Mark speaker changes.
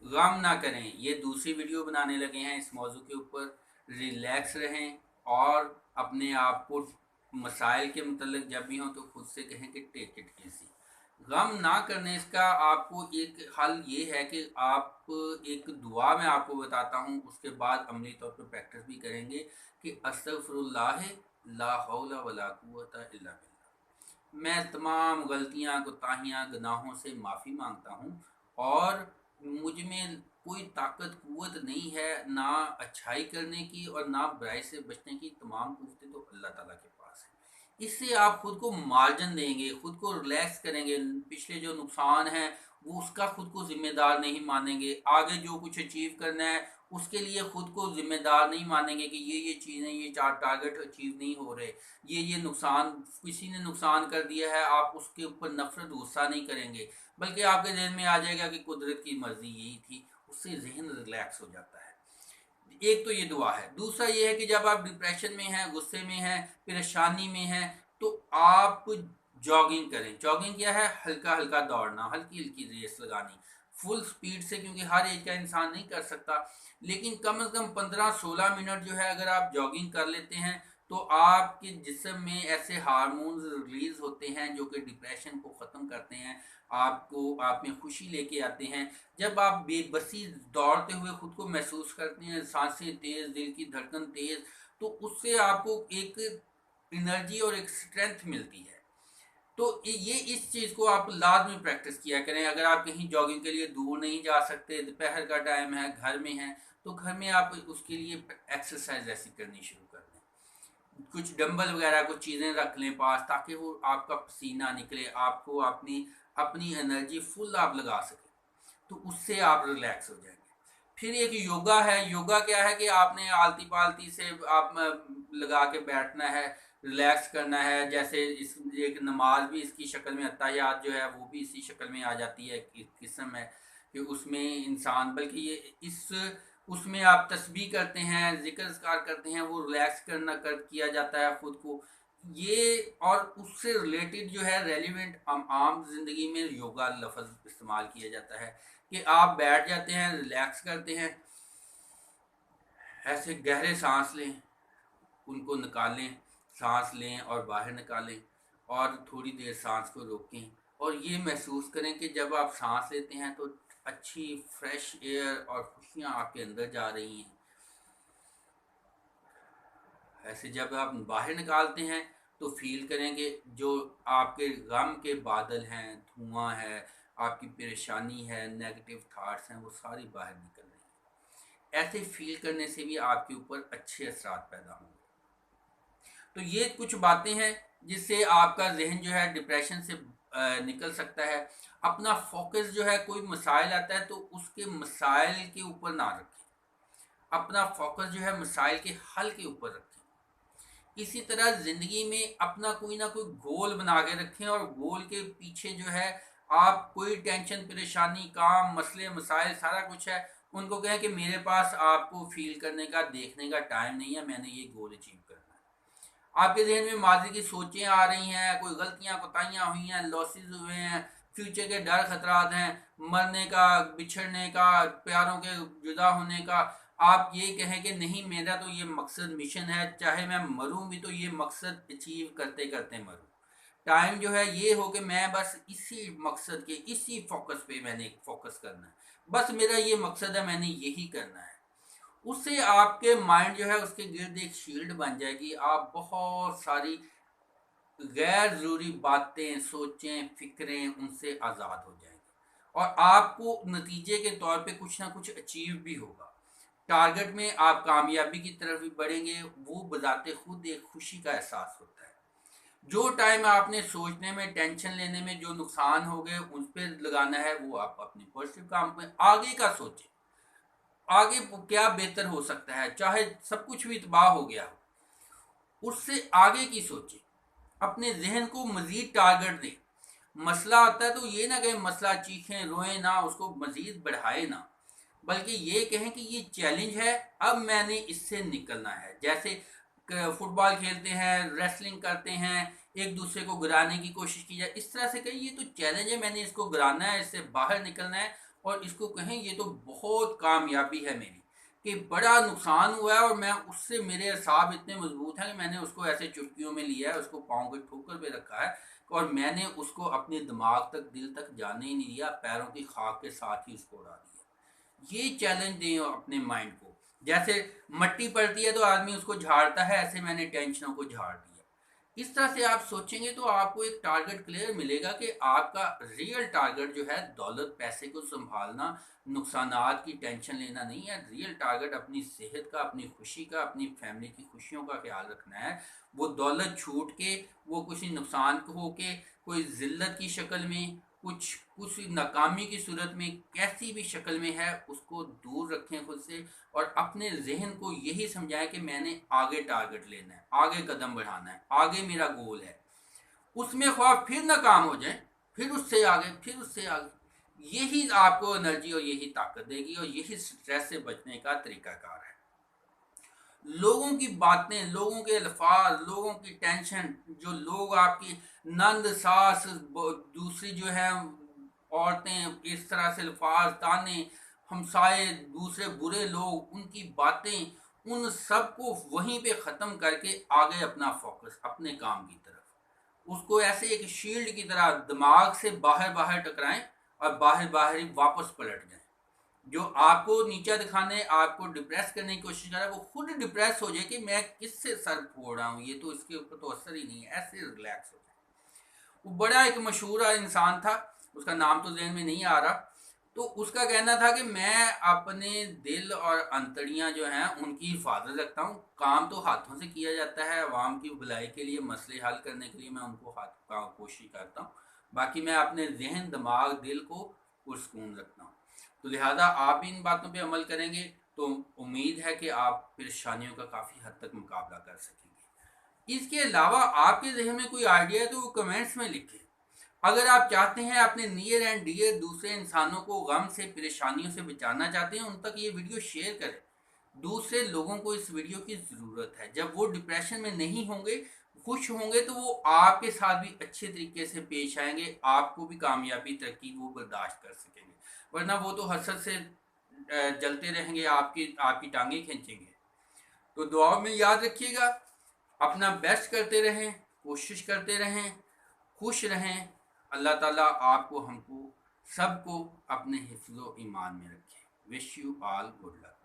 Speaker 1: गम ना करें, ये दूसरी वीडियो बनाने लगे हैं इस मौजू के ऊपर। रिलैक्स रहें और अपने आप को मसाइल के मतलब जब भी हों तो खुद से कहें कि टेक इट इजी। गम ना करने इसका आपको एक हल ये है कि आप एक दुआ मैं आपको बताता हूँ, उसके बाद अमली तौर पर प्रैक्टिस भी करेंगे कि अस्तगफिरुल्लाह ला हौला वला कुव्वता इल्ला बिल्लाह। मैं तमाम गलतियाँ कोताहियाँ गुनाहों से माफ़ी मांगता हूँ और मुझ में कोई ताकत कुव्वत नहीं है ना अच्छाई करने की और ना बुराई से बचने की। तमाम कुव्वतें तो अल्लाह ताला के पास है। इससे आप खुद को मार्जिन देंगे, खुद को रिलैक्स करेंगे, पिछले जो नुकसान है वो उसका खुद को जिम्मेदार नहीं मानेंगे, आगे जो कुछ अचीव करना है उसके लिए खुद को जिम्मेदार नहीं मानेंगे कि ये चीज़ें, ये चार टारगेट अचीव नहीं हो रहे, ये नुकसान किसी ने नुकसान कर दिया है, आप उसके ऊपर नफरत गुस्सा नहीं करेंगे, बल्कि आपके जहन में आ जाएगा कि कुदरत की मर्जी यही थी। उससे जहन रिलैक्स हो जाता है। एक तो ये दुआ है। दूसरा ये है कि जब आप डिप्रेशन में हैं, गुस्से में हैं, परेशानी में हैं, तो आप जॉगिंग करें। जॉगिंग क्या है? हल्का हल्का दौड़ना, हल्की हल्की रेस लगानी, फुल स्पीड से, क्योंकि हर एज का इंसान नहीं कर सकता, लेकिन कम से कम 15-16 मिनट जो है अगर आप जॉगिंग कर लेते हैं तो आपके जिस्म में ऐसे हार्मोन्स रिलीज होते हैं जो कि डिप्रेशन को ख़त्म करते हैं, आपको आप में खुशी लेके आते हैं। जब आप बेबसी दौड़ते हुए खुद को महसूस करते हैं, सांसें तेज़, दिल की धड़कन तेज़, तो उससे आपको एक एनर्जी और एक स्ट्रेंथ मिलती है। तो ये इस चीज़ को आप लाजमी प्रैक्टिस किया करें। अगर आप कहीं जॉगिंग के लिए दूर नहीं जा सकते, दोपहर का टाइम है, घर में है, तो घर में आप उसके लिए एक्सरसाइज ऐसी करनी शुरू कर दें। कुछ डंबल वगैरह कुछ चीज़ें रख लें पास, ताकि वो आपका पसीना निकले, आपको अपनी अपनी एनर्जी फुल आप लगा सकें, तो उससे आप रिलैक्स हो जाएंगे। फिर एक योगा है। योगा क्या है कि आपने आलती पालती से आप लगा के बैठना है, रिलैक्स करना है। जैसे इस एक नमाज भी इसकी शक्ल में, अत्ताहियात जो है वो भी इसी शक्ल में आ जाती है, एक किस्म है कि उसमें इंसान, बल्कि ये इस उसमें आप तस्बीह करते हैं, जिक्र ज़कार करते हैं, वो रिलैक्स करना कर किया जाता है खुद को। ये और उससे रिलेटेड जो है रेलिवेंट आम जिंदगी में योगा लफ्ज़ इस्तेमाल किया जाता है कि आप बैठ जाते हैं, रिलैक्स करते हैं, ऐसे गहरे सांस लें, उनको निकालें, सांस लें और बाहर निकालें, और थोड़ी देर सांस को रोकें और ये महसूस करें कि जब आप सांस लेते हैं तो अच्छी फ्रेश एयर और खुशियाँ आपके अंदर जा रही हैं। ऐसे जब आप बाहर निकालते हैं तो फील करेंगे जो आपके गम के बादल हैं, धुआं है, आपकी परेशानी है, नेगेटिव थाट्स हैं, वो सारी बाहर निकल रही हैं। ऐसे फील करने से भी आपके ऊपर अच्छे असरात पैदा होंगे। तो ये कुछ बातें हैं जिससे आपका जहन जो है डिप्रेशन से निकल सकता है। अपना फोकस जो है, कोई मसाइल आता है तो उसके मसाइल के ऊपर ना रखें, अपना फोकस जो है मसाइल के हल के ऊपर रखें। इसी तरह ज़िंदगी में अपना कोई ना कोई गोल बना के रखें और गोल के पीछे जो है आप कोई टेंशन, परेशानी, काम, मसले, मसाइल सारा कुछ है, उनको कहें कि मेरे पास आपको फील करने का, देखने का टाइम नहीं है, मैंने ये गोल अचीव करना है। आपके जहन में माजी की सोचें आ रही हैं, कोई गलतियां कोताहियां हुई हैं, लॉसेस हुए हैं, फ्यूचर के डर खतरात हैं, मरने का, बिछड़ने का, प्यारों के जुदा होने का, आप ये कहें कि नहीं, मेरा तो ये मकसद, मिशन है, चाहे मैं मरूं भी तो ये मकसद अचीव करते करते मरूं। टाइम जो है ये हो कि मैं बस इसी मकसद के, इसी फोकस पे मैंने फोकस करना है, बस मेरा ये मकसद है, मैंने यही करना है। उससे आपके माइंड जो है उसके गिर्द एक शील्ड बन जाएगी। आप बहुत सारी गैर ज़रूरी बातें, सोचें, फिक्रें, उनसे आज़ाद हो जाएंगे और आपको नतीजे के तौर पे कुछ ना कुछ अचीव भी होगा। टारगेट में आप कामयाबी की तरफ भी बढ़ेंगे। वो बजाते खुद एक खुशी का एहसास होता है। जो टाइम आपने सोचने में, टेंशन लेने में, जो नुकसान हो गए उस पर लगाना है, वो आप अपने पॉजिटिव काम में आगे का सोचें। आगे क्या बेहतर हो सकता है, चाहे सब कुछ भी तबाह हो गया हो, उससे आगे की सोचें। अपने जहन को मजीद टारगेट दें। मसला आता है तो ये ना कहें मसला, चीखें, रोएं ना, उसको मजीद बढ़ाए ना, बल्कि ये कहें कि ये चैलेंज है, अब मैंने इससे निकलना है। जैसे फुटबॉल खेलते हैं, रेसलिंग करते हैं, एक दूसरे को गिराने की कोशिश की जाए, इस तरह से कहिए ये तो चैलेंज है, मैंने इसको गिराना है, इससे बाहर निकलना है, اور اس کو کہیں یہ تو بہت کامیابی ہے میری کہ بڑا نقصان ہوا ہے اور میں اس سے میرے اعصاب اتنے مضبوط ہیں کہ میں نے اس کو ایسے چٹکیوں میں لیا ہے، اس کو پاؤں کے ٹھوکر پہ رکھا ہے اور میں نے اس کو اپنے دماغ تک دل تک جانے ہی نہیں دیا، پیروں کی خاک کے ساتھ ہی اس کو اڑا دیا۔ یہ چیلنج دیں اپنے مائنڈ کو، جیسے مٹی پڑتی ہے تو آدمی اس کو جھاڑتا ہے، ایسے میں نے ٹینشنوں کو جھاڑ دیا۔ اس طرح سے آپ سوچیں گے تو آپ کو ایک ٹارگٹ کلیئر ملے گا کہ آپ کا ریئل ٹارگٹ جو ہے دولت پیسے کو سنبھالنا، نقصانات کی ٹینشن لینا نہیں ہے۔ ریئل ٹارگٹ اپنی صحت کا، اپنی خوشی کا، اپنی فیملی کی خوشیوں کا خیال رکھنا ہے۔ وہ دولت چھوٹ کے، وہ کسی نقصان ہو کے، کوئی ذلت کی شکل میں، کچھ ناکامی کی صورت میں، کیسی بھی شکل میں ہے، اس کو دور رکھیں خود سے، اور اپنے ذہن کو یہی سمجھائیں کہ میں نے آگے ٹارگٹ لینا ہے، آگے قدم بڑھانا ہے، آگے میرا گول ہے۔ اس میں خواہ پھر ناکام ہو جائیں، پھر اس سے آگے، پھر اس سے آگے۔ یہی آپ کو انرجی اور یہی طاقت دے گی، اور یہی سٹریس سے بچنے کا طریقہ کار ہے۔ لوگوں کی باتیں، لوگوں کے الفاظ، لوگوں کی ٹینشن، جو لوگ آپ کی نند، ساس، دوسری جو ہے عورتیں، اس طرح سے الفاظ، تانے، ہمسائے، دوسرے برے لوگ، ان کی باتیں، ان سب کو وہیں پہ ختم کر کے آگے اپنا فوکس اپنے کام کی طرف، اس کو ایسے ایک شیلڈ کی طرح دماغ سے باہر باہر ٹکرائیں اور باہر باہر ہی واپس پلٹ جائیں۔ جو آپ کو نیچا دکھانے، آپ کو ڈپریس کرنے کی کوشش کر رہا ہے، وہ خود ڈپریس ہو جائے کہ میں کس سے سر پھوڑ رہا ہوں، یہ تو اس کے اوپر تو اثر ہی نہیں ہے، ایسے ریلیکس ہو جائے۔ وہ بڑا ایک مشہور انسان تھا، اس کا نام تو ذہن میں نہیں آ رہا، تو اس کا کہنا تھا کہ میں اپنے دل اور انتڑیاں جو ہیں ان کی حفاظت رکھتا ہوں، کام تو ہاتھوں سے کیا جاتا ہے، عوام کی بھلائی کے لیے، مسئلے حل کرنے کے لیے میں ان کو ہاتھ کا کوشش کرتا ہوں، باقی میں اپنے ذہن، دماغ، دل کو پرسکون رکھتا ہوں۔ تو لہٰذا آپ بھی ان باتوں پہ عمل کریں گے تو امید ہے کہ آپ پریشانیوں کا کافی حد تک مقابلہ کر سکیں گے۔ اس کے علاوہ آپ کے ذہن میں کوئی آئیڈیا ہے تو وہ کمنٹس میں لکھیں۔ اگر آپ چاہتے ہیں اپنے نیئر اینڈ ڈیئر دوسرے انسانوں کو غم سے، پریشانیوں سے بچانا چاہتے ہیں، ان تک یہ ویڈیو شیئر کریں۔ دوسرے لوگوں کو اس ویڈیو کی ضرورت ہے۔ جب وہ ڈپریشن میں نہیں ہوں گے، خوش ہوں گے، تو وہ آپ کے ساتھ بھی اچھے طریقے سے پیش آئیں گے، آپ کو بھی کامیابی، ترقی وہ برداشت کر سکیں گے، ورنہ وہ تو حسد سے جلتے رہیں گے، آپ کی ٹانگیں کھینچیں گے۔ تو دعاؤں میں یاد رکھیے گا، اپنا بیسٹ کرتے رہیں، کوشش کرتے رہیں، خوش رہیں۔ اللہ تعالیٰ آپ کو، ہم کو، سب کو اپنے حفظ و ایمان میں رکھے۔ Wish you all good luck.